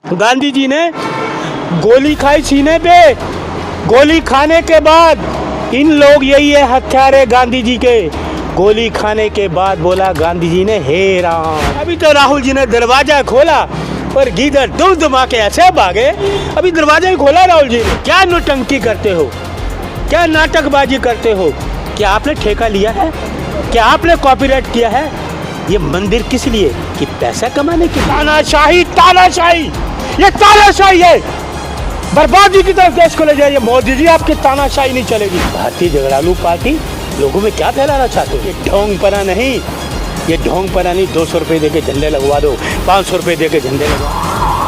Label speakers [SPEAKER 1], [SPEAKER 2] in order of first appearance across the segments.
[SPEAKER 1] गांधी जी ने गोली खाई सीने पे। गोली खाने के बाद इन लोग यही है हत्यारे गांधी जी के। गोली खाने के बाद बोला गांधी जी ने हे राम। अभी तो राहुल जी ने दरवाजा खोला और गीदड़ दुम दुमा के ऐसे भागे। अभी दरवाजा ही खोला राहुल जी ने। क्या नौटंकी करते हो, क्या नाटकबाजी करते हो? क्या आपने ठेका लिया है? क्या आपने कॉपीराइट किया है? ये मंदिर किस लिए? कि पैसा कमाने के लिए। तानाशाही, तानाशाही, ये तानाशाही है। बर्बादी की तरफ देश को ले जाइए। मोदी जी आपकी तानाशाही नहीं चलेगी। भारतीय झगड़ालू पार्टी लोगों में क्या फैलाना चाहते हो? ये ढोंगपना नहीं, ये ढोंगपना नहीं। 200 रुपये दे के झंडे लगवा दो, 500 रुपये दे के झंडे लगवा।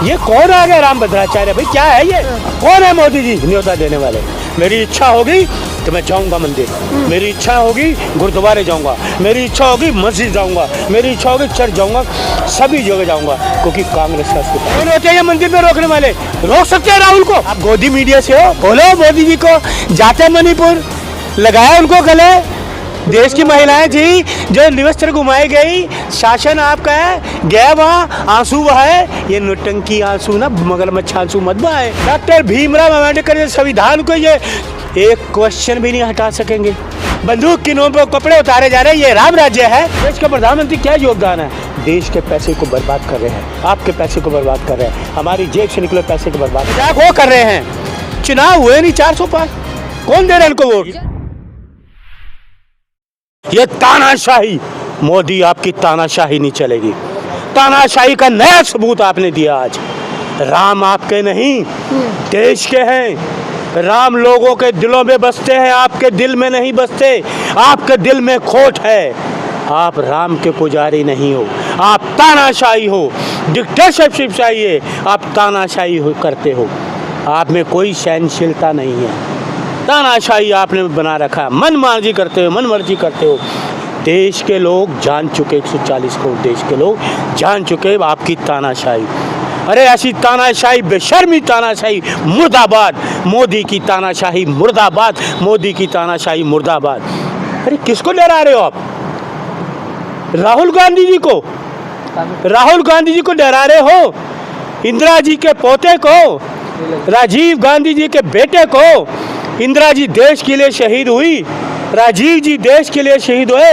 [SPEAKER 1] ये कौन आ गया रामभद्राचार्य? भाई क्या है ये? कौन है मोदी जी न्योता देने वाले? मेरी इच्छा होगी तो मैं जाऊंगा मंदिर, मेरी इच्छा होगी गुरुद्वारे जाऊंगा, मेरी इच्छा होगी मस्जिद जाऊंगा, मेरी इच्छा होगी चर्च जाऊंगा, सभी जगह जाऊंगा, क्योंकि कांग्रेस का कौन होते हैं ये मंदिर में रोकने वाले? रोक सकते हैं राहुल को? आप गोदी मीडिया से हो, बोलो मोदी जी को। जाते मणिपुर, लगाया उनको गले। देश की महिलाएं थी जो निवस्त्र घुमाई गई, शासन आपका है, गया वहाँ आंसू बहाए। ये नौटंकी आंसू ना मगरमच्छ आंसू मत बहाए। डॉक्टर भीमराव अम्बेडकर के संविधान को ये एक क्वेश्चन भी नहीं हटा सकेंगे। बंदूक की नोक पर कपड़े उतारे जा रहे हैं। ये राम राज्य है? देश का प्रधानमंत्री क्या योगदान है? देश के पैसे को बर्बाद कर रहे हैं, आपके पैसे को बर्बाद कर रहे हैं, हमारी जेब से निकले पैसे को बर्बाद वो कर रहे हैं। चुनाव हुए नहीं 400 पार, कौन दे रहे हैं उनको वोट? ये तानाशाही, मोदी आपकी तानाशाही नहीं चलेगी। तानाशाही का नया सबूत आपने दिया आज। राम आपके नहीं, देश के हैं। राम लोगों के दिलों में बसते हैं, आपके दिल में नहीं बसते। आपके दिल में खोट है। आप राम के पुजारी नहीं हो, आप तानाशाही हो, डिक्टेटरशिप चाहिए, आप तानाशाही करते हो। आप में कोई सहनशीलता नहीं है। तानाशाही आपने बना रखा है, मनमर्जी करते हो, मनमर्जी करते हो। देश के लोग जान चुके, 140 करोड़ देश के लोग जान चुके आपकी तानाशाही। अरे ऐसी तानाशाही, बेशर्मी तानाशाही मुर्दाबाद। मोदी की तानाशाही मुर्दाबाद, मोदी की तानाशाही मुर्दाबाद। अरे किसको डरा रहे हो आप? राहुल गांधी जी को, राहुल गांधी जी को डरा रहे हो? इंदिरा जी के पोते को, राजीव गांधी जी के बेटे को। इंदिरा जी देश के लिए शहीद हुई, राजीव जी देश के लिए शहीद हुए।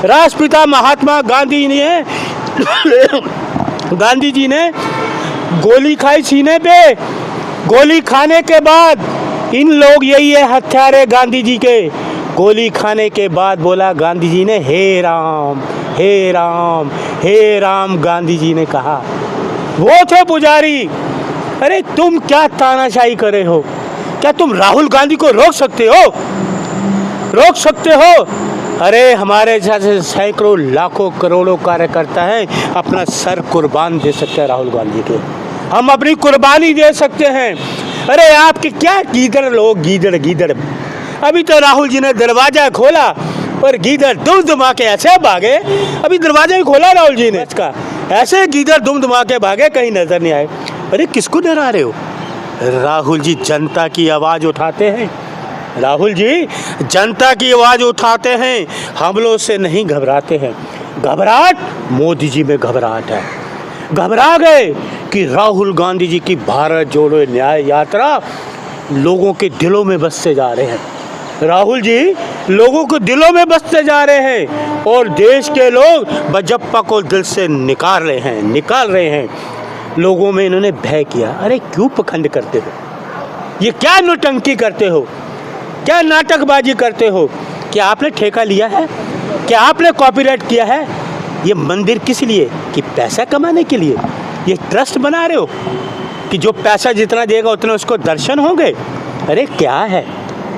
[SPEAKER 1] राष्ट्रपिता महात्मा गांधी ने गांधी जी ने गोली खाई सीने पे। गोली खाने के बाद इन लोग यही है हत्यारे गांधी जी के। गोली खाने के बाद बोला गांधी जी ने हे राम, हे राम, हे राम। गांधी जी ने कहा, वो थे पुजारी। अरे तुम क्या तानाशाही कर रहे हो? क्या तुम राहुल गांधी को रोक सकते हो? रोक सकते हो? अरे हमारे जैसे सैकड़ों लाखों करोड़ों कार्यकर्ता हैं, अपना सर कुर्बान दे सकते हैं राहुल गांधी के। हम अपनी कुर्बानी दे सकते हैं। अरे आपके क्या गीदड़ लोग, गीदड़ गीदड़। अभी तो राहुल जी ने दरवाजा खोला और गीदड़ दुम दुमा के ऐसे भागे। अभी दरवाजा ही खोला राहुल जी ने, इसका ऐसे गीदड़ दुम दुमा के भागे, कहीं नजर नहीं आए। अरे किसको डरा रहे हो? राहुल जी जनता की आवाज़ उठाते हैं। राहुल जी जनता की आवाज़ उठाते हैं, हमलों से नहीं घबराते हैं। घबराहट मोदी जी में घबराहट है। घबरा गए कि राहुल गांधी जी की भारत जोड़ो न्याय यात्रा लोगों के दिलों में बसते जा रहे हैं। राहुल जी लोगों को दिलों में बसते जा रहे हैं और देश के लोग बजप्पा को दिल से निकाल रहे हैं। लोगों में इन्होंने भय किया। अरे क्यों पखंड करते हो? ये क्या नौटंकी करते हो? क्या नाटकबाजी करते हो? क्या आपने ठेका लिया है? क्या आपने कॉपीराइट किया है? ये मंदिर किस लिए? कि पैसा कमाने के लिए? ये ट्रस्ट बना रहे हो कि जो पैसा जितना देगा उतना उसको दर्शन होंगे? अरे क्या है?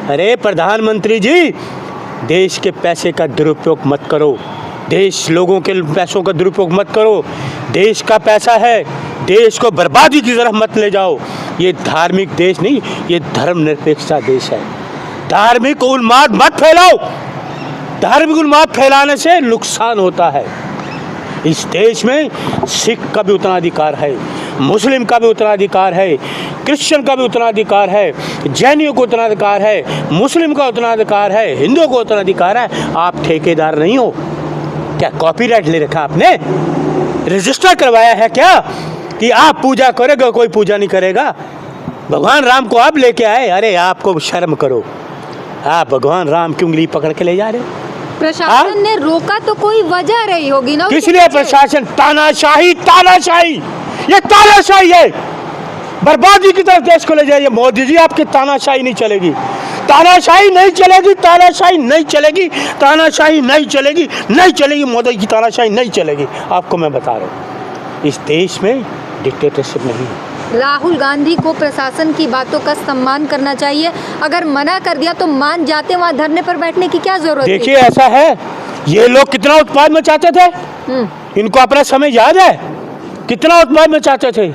[SPEAKER 1] अरे प्रधानमंत्री जी, देश के पैसे का दुरुपयोग मत करो। देश लोगों के पैसों का दुरुपयोग मत करो। देश का पैसा है, देश को बर्बादी की तरफ मत ले जाओ। ये धार्मिक देश नहीं, ये धर्मनिरपेक्षता देश है। धार्मिक उन्माद मत फैलाओ। धार्मिक उन्माद फैलाने से नुकसान होता है। इस देश में सिख का भी उतना अधिकार है, मुस्लिम का भी उतना अधिकार है, क्रिश्चियन का भी उतना अधिकार है, जैनियों को उतना अधिकार है, मुस्लिम का उतना अधिकार है, हिंदुओं को उतना अधिकार है। आप ठेकेदार नहीं हो। क्या कॉपीराइट ले रखा आपने? रजिस्टर करवाया है क्या कि आप पूजा करोगे, कोई पूजा नहीं करेगा। भगवान राम को आप लेके आए, अरे आपको शर्म करो, आप भगवान राम की उंगली पकड़ के ले जा रहे हो।
[SPEAKER 2] प्रशासन ने रोका तो कोई वजह रही होगी ना?
[SPEAKER 1] किस लिए प्रशासन? तानाशाही, तानाशाही, ये तानाशाही है, बर्बादी की तरफ देश को ले जाइए। मोदी जी आपकी तानाशाही नहीं चलेगी, तानाशाही नहीं चलेगी, तानाशाही नहीं चलेगी, तानाशाही नहीं चलेगी, नहीं चलेगी, मोदी की तानाशाही नहीं चलेगी। आपको मैं बता रहा हूँ, इस देश में डिक्टेटरशिप नहीं है।
[SPEAKER 2] राहुल गांधी को प्रशासन की बातों का सम्मान करना चाहिए, अगर मना कर दिया तो मान जाते, वहाँ धरने पर बैठने की क्या जरूरत है?
[SPEAKER 1] देखिए ऐसा है, ये लोग कितना उत्पाद मचाते थे, इनको अपना समय याद है, कितना उत्पाद मचाते थे।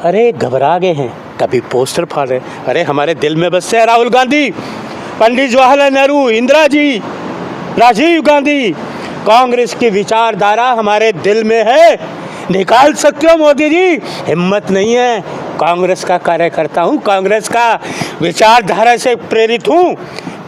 [SPEAKER 1] अरे घबरा गए हैं, कभी पोस्टर फाड़ रहे, अरे हमारे दिल में बसते हैं राहुल गांधी, पंडित जवाहरलाल नेहरू, इंदिरा जी, राजीव गांधी। कांग्रेस की विचारधारा हमारे दिल में है, निकाल सकते हो मोदी जी, हिम्मत नहीं है। कांग्रेस का कार्यकर्ता हूँ, कांग्रेस का विचारधारा से प्रेरित हूँ,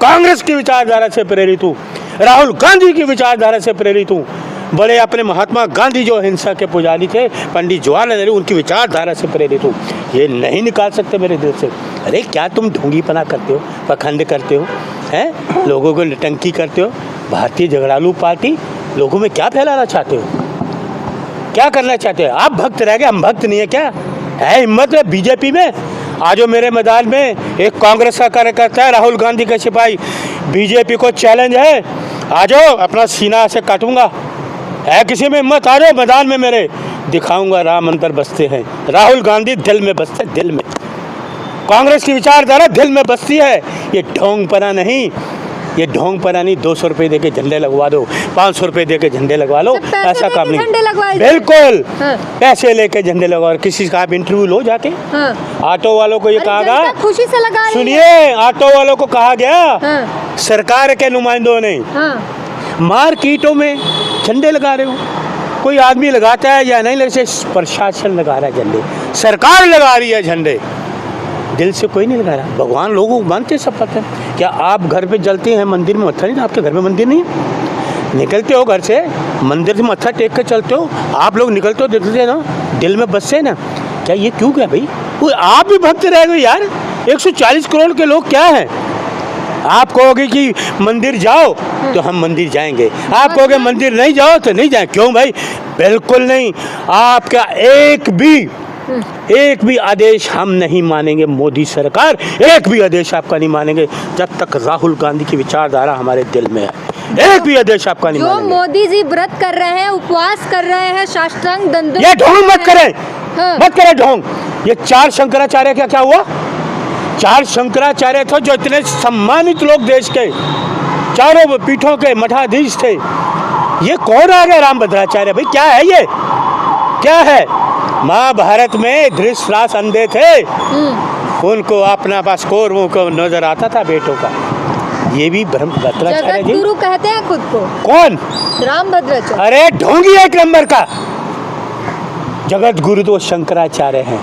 [SPEAKER 1] कांग्रेस की विचारधारा से प्रेरित हूँ, राहुल गांधी की विचारधारा से प्रेरित हूँ। बड़े अपने महात्मा गांधी जो अहिंसा के पुजारी थे, पंडित जवाहरलाल नेहरू, उनकी विचारधारा से प्रेरित हूँ। ये नहीं निकाल सकते मेरे दिल से। अरे क्या तुम ढोंगीपना करते हो, पखंड करते हो, हैं, लोगों को नटंकी करते हो। भारतीय झगड़ालू पार्टी लोगों में क्या फैलाना चाहते हो, क्या करना चाहते हो? आप भक्त रह गए, हम भक्त नहीं है क्या? है हिम्मत है बीजेपी में? आज मेरे मैदान में एक कांग्रेस का कार्यकर्ता है, राहुल गांधी का सिपाही, बीजेपी को चैलेंज है, आ जाओ, अपना सीना से काटूंगा। है किसी में हिम्मत? आ जाओ मैदान में, मेरे दिखाऊंगा राम अंदर बसते हैं, राहुल गांधी दिल में बसते, दिल में। कांग्रेस की विचारधारा दिल में बसती है, ये ढोंगपना नहीं, ये ढोंगपना नहीं। 200 रुपये दे के झंडे लगवा दो, 500 रुपये दे के झंडे लगवा लो, ऐसा काम नहीं। बिल्कुल पैसे लेके झंडे लगवा। किसी का आप इंटरव्यू लो जाके, ऑटो वालों को ये कहा गया,
[SPEAKER 2] खुशी से लगा,
[SPEAKER 1] सुनिए, ऑटो वालों को कहा गया, सरकार के नुमाइंदों ने, मार्केटों में झंडे लगा रहे हो, कोई आदमी लगाता है या नहीं लगता, प्रशासन लगा रहा है झंडे, सरकार लगा रही है झंडे, दिल से कोई नहीं लगा रहा। भगवान लोगों को मानते, सब पता है। क्या आप घर पे जलते हैं, मंदिर में मत्था नहीं? आपके घर में मंदिर नहीं है? निकलते हो घर से, मंदिर से मत्था टेक कर चलते हो, आप लोग निकलते हो, देखते हैं ना, दिल में बसते ना। क्या ये क्यों गया भाई? वो आप भी भक्त रह गए यार। 140 करोड़ के लोग क्या हैं? आप कहोगे कि मंदिर जाओ तो हम मंदिर जाएंगे, आप कहोगे मंदिर नहीं जाओ तो नहीं जाए। क्यों भाई? बिल्कुल नहीं। आपका एक भी आदेश हम नहीं मानेंगे, मोदी सरकार एक भी आदेश आपका नहीं मानेंगे जब तक राहुल गांधी की विचारधारा हमारे दिल में है। एक भी आदेश आपका नहीं मानेंगे।
[SPEAKER 2] जो मोदी जी व्रत कर रहे हैं, उपवास कर रहे हैं, साष्टांग दंड,
[SPEAKER 1] ये ढोंग मत करें, मत करें ढोंग। ये 4 शंकराचार्य का क्या हुआ? 4 शंकराचार्य थे जो इतने सम्मानित लोग देश के, चारों पीठों के मठाधीश थे। ये कौन आ गया रामभद्राचार्य? भाई क्या है ये, क्या है? महाभारत में धृतराष्ट्र अंधे थे, उनको अपना पास कौरवों को नजर आता था बेटों का। ये भी भद्राचार्य जी
[SPEAKER 2] गुरु कहते हैं खुद को।
[SPEAKER 1] कौन?
[SPEAKER 2] रामभद्राचार्य।
[SPEAKER 1] अरे ढोंगी एक नंबर का। जगत गुरु तो शंकराचार्य हैं।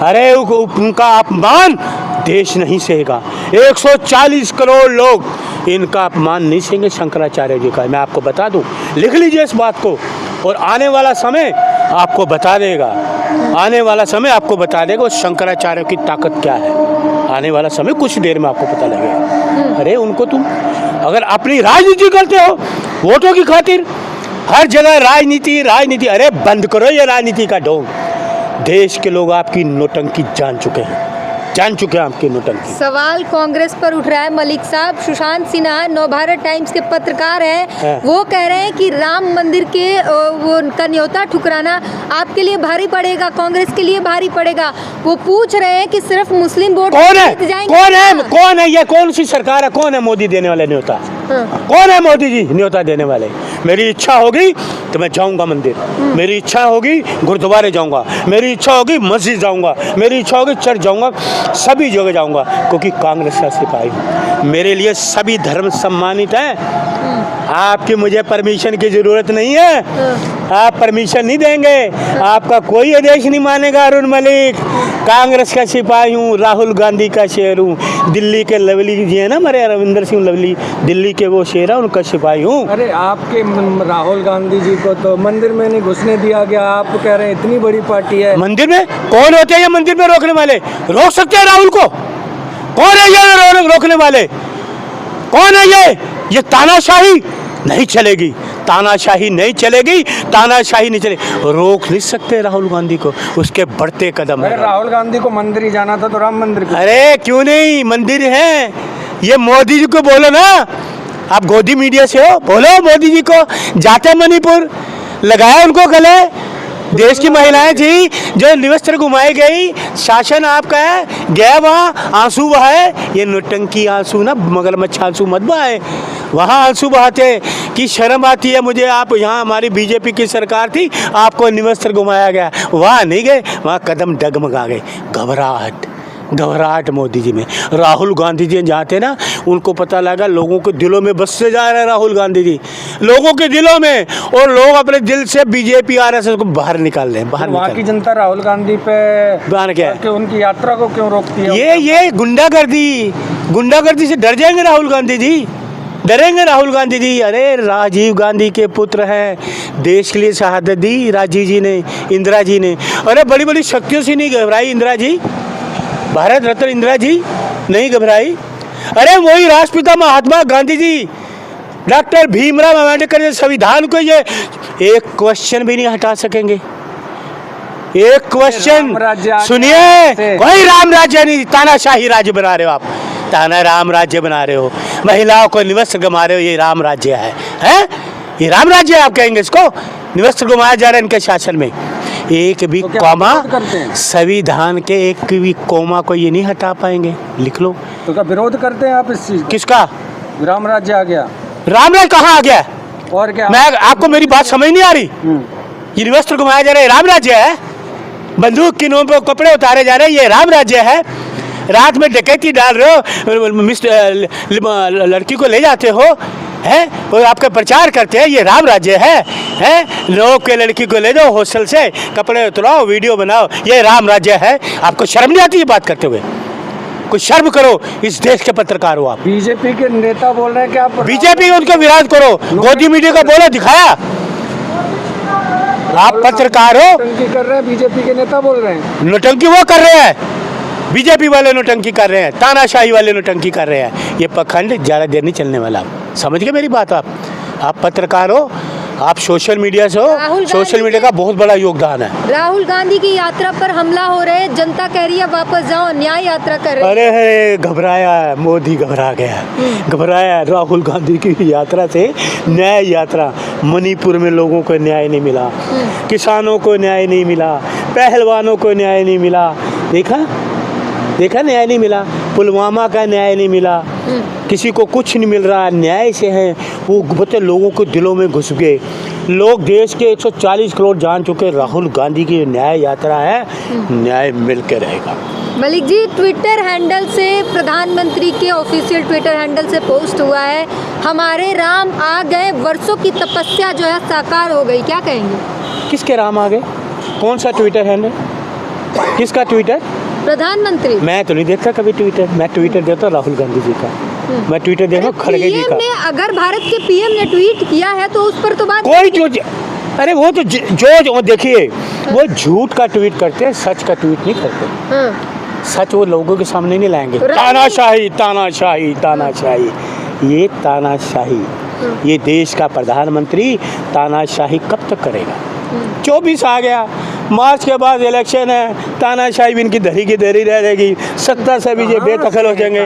[SPEAKER 1] अरे उनका अपमान देश नहीं सहेगा। 140 करोड़ लोग इनका अपमान नहीं सहेंगे शंकराचार्य जी का। मैं आपको बता दूं, लिख लीजिए इस बात को, और आने वाला समय आपको बता देगा, आने वाला समय आपको बता देगा उस शंकराचार्य की ताकत क्या है। आने वाला समय कुछ देर में आपको पता लगेगा। अरे उनको तुम अगर अपनी राजनीति करते हो वोटों की खातिर, हर जगह राजनीति राजनीति, अरे बंद करो ये राजनीति का ढोंग। देश के लोग आपकी नोटंकी जान चुके हैं, जान चुके हैं आपकी नोटंकी।
[SPEAKER 2] सवाल कांग्रेस पर उठ रहा है। मलिक साहब, सुशांत सिन्हा नवभारत टाइम्स के पत्रकार हैं, वो कह रहे हैं कि राम मंदिर के वो का न्योता ठुकराना आपके लिए भारी पड़ेगा, कांग्रेस के लिए भारी पड़ेगा। वो पूछ रहे हैं कि सिर्फ मुस्लिम वोट
[SPEAKER 1] कौन है? कौन है ये? कौन सी सरकार है? कौन है मोदी देने वाले न्योता? कौन है मोदी जी न्योता देने वाले? मेरी इच्छा होगी तो मैं जाऊंगा मंदिर, मेरी इच्छा होगी गुरुद्वारे जाऊंगा, मेरी इच्छा होगी मस्जिद जाऊंगा, मेरी इच्छा होगी चर्च जाऊंगा, सभी जगह जाऊंगा, क्योंकि कांग्रेस का सिपाही हूँ। मेरे लिए सभी धर्म सम्मानित हैं। आपकी मुझे परमिशन की जरूरत नहीं है। आप परमिशन नहीं देंगे, आपका कोई आदेश नहीं मानेगा। अरुण मलिक कांग्रेस का सिपाही हूँ, राहुल गांधी का शेर हूँ। दिल्ली के लवली जी है ना हमारे रविंदर सिंह लवली, दिल्ली के वो शेर है, उनका सिपाही हूँ।
[SPEAKER 3] अरे आपके राहुल गांधी जी को तो मंदिर में नहीं घुसने दिया गया, आप कह रहे हैं इतनी बड़ी पार्टी है।
[SPEAKER 1] मंदिर में कौन होते हैं ये मंदिर में रोकने वाले? रोक सकते हैं राहुल को? कौन है ये रोकने वाले? कौन है ये तानाशाही नहीं चलेगी, तानाशाही नहीं चलेगी, तानाशाही नहीं चलेगी। रोक नहीं सकते राहुल गांधी को, उसके बढ़ते कदम है।
[SPEAKER 3] राहुल गांधी को मंदिर ही जाना था तो राम मंदिर को।
[SPEAKER 1] अरे क्यों नहीं, मंदिर है। ये मोदी जी को बोलो ना, आप गोदी मीडिया से हो, बोलो मोदी जी को। जाते मणिपुर, लगाया उनको गले। देश की महिलाएं थी जो निवस्त्र घुमाई गई, शासन आपका है, गया वहाँ आंसू बहाए। ये नौटंकी आंसू ना, मगरमच्छ आंसू मत बहाए। वहाँ आंसू बहाते कि शर्म आती है मुझे। आप यहाँ हमारी बीजेपी की सरकार थी, आपको निवस्त्र घुमाया गया, वहाँ नहीं गए, वहाँ कदम डगमगा गए। घबराहट मोदी जी में। राहुल गांधी जी जहाँ थे ना, उनको पता लगा लोगों के दिलों में बसते जा रहे हैं राहुल गांधी जी, लोगों के दिलों में, और लोग अपने दिल से बीजेपी आरएसएस को बाहर निकाल रहे हैं।
[SPEAKER 3] वहाँ की जनता राहुल गांधी पे
[SPEAKER 1] क्या
[SPEAKER 3] कि उनकी यात्रा को क्यों रोकती है?
[SPEAKER 1] ये गुंडागर्दी से डर जाएंगे राहुल गांधी जी, डरेंगे राहुल गांधी जी। अरे राजीव गांधी के पुत्र हैं, देश के लिए शहादत दी राजीव जी ने, इंदिरा जी ने। अरे बड़ी बड़ी शक्तियों से नहीं घबराई इंदिरा जी, भारत रत्न इंदिरा जी नहीं घबराई। अरे वही राष्ट्रपिता महात्मा गांधी जी, डॉक्टर भीमराव अम्बेडकर ने संविधान को ये एक क्वेश्चन भी नहीं हटा सकेंगे, एक क्वेश्चन। सुनिए, कोई राम राज्य नहीं, तानाशाही राज्य बना रहे हो आप, ताना राम राज्य बना रहे हो, महिलाओं को निवस्त्र घुमा रहे हो, ये राम राज्य है? ये राम राज्य है आप कहेंगे इसको? निवस्त्र घुमाया जा रहा है इनके शासन में। एक भी कॉमा, संविधान के एक भी कॉमा को ये नहीं हटा पाएंगे, लिख लो।
[SPEAKER 3] तो क्या विरोध करते हैं आप इस चीज?
[SPEAKER 1] किसका?
[SPEAKER 3] राम राज्य आ गया।
[SPEAKER 1] राम राज्य कहाँ आ गया?
[SPEAKER 3] और क्या?
[SPEAKER 1] मैं आपको मेरी बात समझ नहीं आ रही? ये निवस्त्र घुमाया जा रहा है, राम राज्य है? बंदूक की नोक पर कपड़े उतारे जा रहे हैं, ये राम राज्य है? रात में डकैती डाल रहे हो, लड़की को ले जाते हो, है, और आपका प्रचार करते हैं, ये राम राज्य है? लोग के लड़की को ले जाओ हॉस्टल से, कपड़े उतराओ, वीडियो बनाओ, ये राम राज्य है? आपको शर्म नहीं आती ये बात करते हुए? कुछ शर्म करो, इस देश के पत्रकार हो आप।
[SPEAKER 3] बीजेपी के नेता बोल रहे हैं कि आप
[SPEAKER 1] बीजेपी उनके विरोध करो, गोदी मीडिया का बोलो, दिखाया? आप पत्रकार हो,
[SPEAKER 3] नोटंकी कर रहे हैं, बीजेपी के नेता बोल रहे हैं।
[SPEAKER 1] नोटंकी वो कर रहे हैं, बीजेपी वाले नोटंकी कर रहे हैं, तानाशाही वाले नोटंकी कर रहे हैं। ये पखंड ज़्यादा देर नहीं चलने वाला। समझ गए मेरी बात? आप पत्रकार हो, आप सोशल मीडिया से हो, सोशल मीडिया का बहुत बड़ा योगदान है।
[SPEAKER 2] राहुल गांधी की यात्रा पर हमला हो रहे है, जनता कह रही है वापस जाओ, न्याय यात्रा कर रहे।
[SPEAKER 1] अरे घबराया, मोदी घबरा गया, घबराया। राहुल गांधी की यात्रा से न्याय यात्रा, मणिपुर में लोगों को न्याय नहीं मिला, किसानों को न्याय नहीं मिला, पहलवानों को न्याय नहीं मिला। देखा न्याय नहीं मिला, पुलवामा का न्याय नहीं मिला, किसी को कुछ नहीं मिल रहा। न्याय से है वो बच्चे लोगों को दिलों में घुस गए। लोग देश के 140 करोड़ जान चुके। राहुल गांधी की न्याय यात्रा है, न्याय मिल के रहेगा।
[SPEAKER 2] मलिक जी, ट्विटर हैंडल से, प्रधानमंत्री के ऑफिशियल ट्विटर हैंडल से पोस्ट हुआ है, हमारे राम आ गए, वर्षों की तपस्या जो है साकार हो गई, क्या कहेंगे?
[SPEAKER 1] किसके राम आ गए? कौन सा ट्विटर हैंडल? किसका ट्विटर?
[SPEAKER 2] प्रधानमंत्री।
[SPEAKER 1] मैं तो नहीं देखता कभी ट्विटर, मैं ट्विटर देता हूँ राहुल गांधी जी का, मैं ट्विटर देखता खड़गे जी का।
[SPEAKER 2] अगर भारत के पीएम ने ट्वीट किया है तो उस पर तो बात
[SPEAKER 1] कोई जो, अरे वो तो जो देखिए, वो झूठ का ट्वीट करते हैं, सच का ट्वीट नहीं करते। सच वो लोगों के सामने नहीं लाएंगे। तानाशाही तानाशाही तानाशाही, ये तानाशाही, ये देश का प्रधानमंत्री तानाशाही कब तक करेगा? 24 आ गया, मार्च के बाद इलेक्शन है, तानाशाही भी इनकी धरी की धरी रहेगी। सत्ता से भी ये बेदखल हो जाएंगे,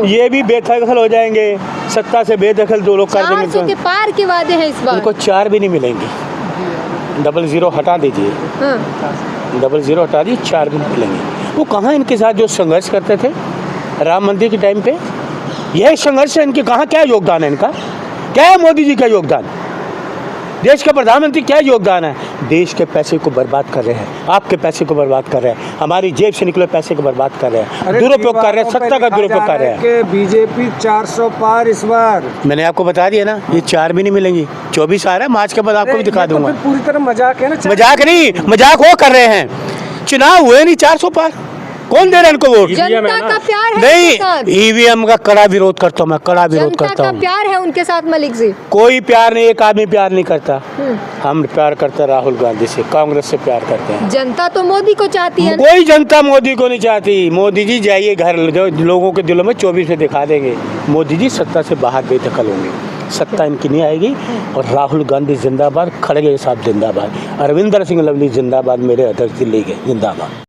[SPEAKER 1] ये भी बेदखल हो जाएंगे, सत्ता से बेदखल दो लोग कर देंगे।
[SPEAKER 2] 400 के पार के वादे हैं इस बार।
[SPEAKER 1] उनको 4 भी नहीं मिलेंगे, 00 हटा दीजिए, 00 हटा दीजिए, 4 भी नहीं मिलेंगे। वो कहाँ इनके साथ जो संघर्ष करते थे राम मंदिर के टाइम पे, यह संघर्ष है इनके, कहाँ क्या योगदान है इनका? क्या है मोदी जी का योगदान? देश का प्रधानमंत्री क्या योगदान है? देश के पैसे को बर्बाद कर रहे हैं, आपके पैसे को बर्बाद कर रहे हैं, हमारी जेब से निकले पैसे को बर्बाद कर रहे हैं, दुरुपयोग कर रहे हैं, सत्ता का दुरुपयोग कर रहे हैं।
[SPEAKER 3] कि बीजेपी 400 पार इस बार।
[SPEAKER 1] मैंने आपको बता दिया ना, ये 4 भी नहीं मिलेंगी, 24 आ रहा है, मार्च के बाद आपको भी दिखा
[SPEAKER 3] ये तो
[SPEAKER 1] दूंगा।
[SPEAKER 3] फिर पूरी तरह मजाक है ना।
[SPEAKER 1] मजाक नहीं, मजाक वो कर रहे हैं, चुनाव हुए नहीं 400 पार, कौन दे रहा है इनको वोट?
[SPEAKER 2] जनता का प्यार है
[SPEAKER 1] नहीं,
[SPEAKER 2] उनके साथ।
[SPEAKER 1] ईवीएम का कड़ा विरोध करता हूँ मैं, कड़ा विरोध
[SPEAKER 2] जनता
[SPEAKER 1] करता
[SPEAKER 2] का
[SPEAKER 1] हूँ।
[SPEAKER 2] प्यार है उनके साथ मलिक जी।
[SPEAKER 1] कोई प्यार नहीं, एक आदमी प्यार नहीं करता। हम प्यार करते हैं राहुल गांधी से, कांग्रेस से प्यार करते हैं।
[SPEAKER 2] जनता तो मोदी को चाहती है।
[SPEAKER 1] कोई जनता मोदी को नहीं चाहती। मोदी जी जाइए घर, जो लोगों के दिलों में 24 में दिखा देंगे। मोदी जी सत्ता से बाहर बेदखल होंगे, सत्ता इनकी नहीं आएगी। और राहुल गांधी जिंदाबाद, खड़गे साहब जिंदाबाद, अरविंदर सिंह लवली जिंदाबाद, मेरे अध्यक्ष दिल्ली के जिंदाबाद।